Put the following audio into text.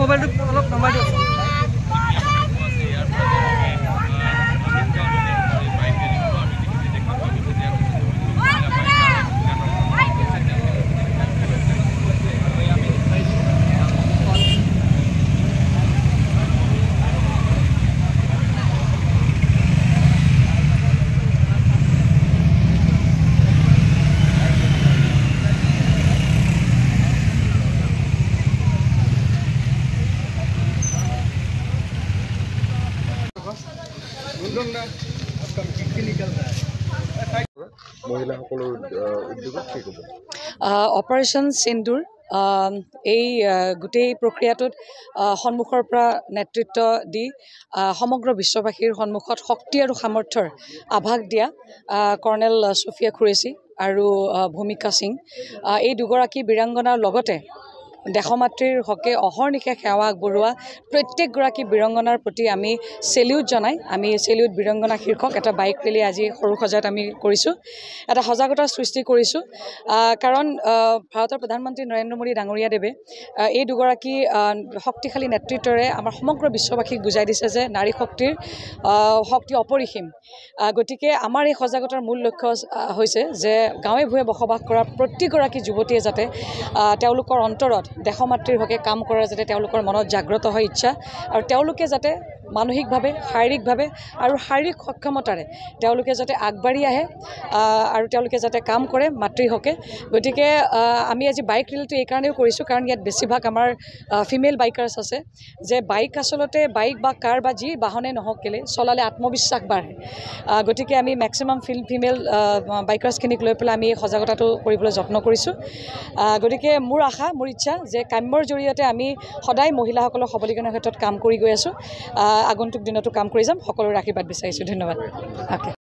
মোবাইলটো অলপ নমাই দিয়ক অপাৰেশ্যন সিন্দুৰ এই গোটেই প্ৰক্ৰিয়াটোত সন্মুখৰ পৰা নেতৃত্ব দি সমগ্ৰ বিশ্ববাসীৰ সন্মুখত শক্তি আৰু সামৰ্থ্যৰ আভাস দিয়া কৰ্ণেল ছফিয়া কুৰেশ্বি আৰু ভূমিকা সিং এই দুগৰাকী বীৰাংগনাৰ লগতে দেশমাতৃৰ হকে অহৰ্নিশে সেৱা আগবঢ়োৱা প্ৰত্যেকগৰাকী বীৰাংগনাৰ প্ৰতি আমি সেলিউট জনাই আমি সেলিউট বীৰাংগনা শীৰ্ষক এটা বাইক ৰেলী আজি সৰুসজাত আমি কৰিছোঁ এটা সজাগতাৰ সৃষ্টি কৰিছোঁ কাৰণ ভাৰতৰ প্ৰধানমন্ত্ৰী নৰেন্দ্ৰ মোদী ডাঙৰীয়াদেৱে এই দুগৰাকী শক্তিশালী নেতৃত্বৰে আমাৰ সমগ্ৰ বিশ্ববাসীক বুজাই দিছে যে নাৰী শক্তিৰ শক্তি অপৰিসীম গতিকে আমাৰ এই সজাগতাৰ মূল লক্ষ্য হৈছে যে গাঁৱে ভূঞে বসবাস কৰা প্ৰতিগৰাকী যুৱতীয়ে যাতে তেওঁলোকৰ অন্তৰত দেশমাতৃৰ হকে কাম কৰাৰ যাতে তেওঁলোকৰ মনত জাগ্ৰত হয় ইচ্ছা আৰু তেওঁলোকে যাতে মানসিকভাৱে শাৰীৰিকভাৱে আৰু শাৰীৰিক সক্ষমতাৰে তেওঁলোকে যাতে আগবাঢ়ি আহে আৰু তেওঁলোকে যাতে কাম কৰে মাতৃৰ হকে গতিকে আমি আজি বাইক ৰেলীটো এই কাৰণেও কৰিছোঁ কাৰণ ইয়াত বেছিভাগ আমাৰ ফিমেল বাইকাৰ্ছ আছে যে বাইক আচলতে বাইক বা কাৰ বা যি বাহনে নহওক কেলে চলালে আত্মবিশ্বাস বাঢ়ে গতিকে আমি মেক্সিমাম ফিমেল বাইকাৰ্ছখিনিক লৈ পেলাই আমি এই সজাগতাটো কৰিবলৈ যত্ন কৰিছোঁ গতিকে মোৰ আশা মোৰ ইচ্ছা যে কাম্যৰ জৰিয়তে আমি সদায় মহিলাসকলৰ সবলীকৰণৰ ক্ষেত্ৰত কাম কৰি গৈ আছোঁ আগন্তুক দিনতো কাম কৰি যাম সকলোৰে আশীৰ্বাদ বিচাৰিছোঁ ধন্যবাদ।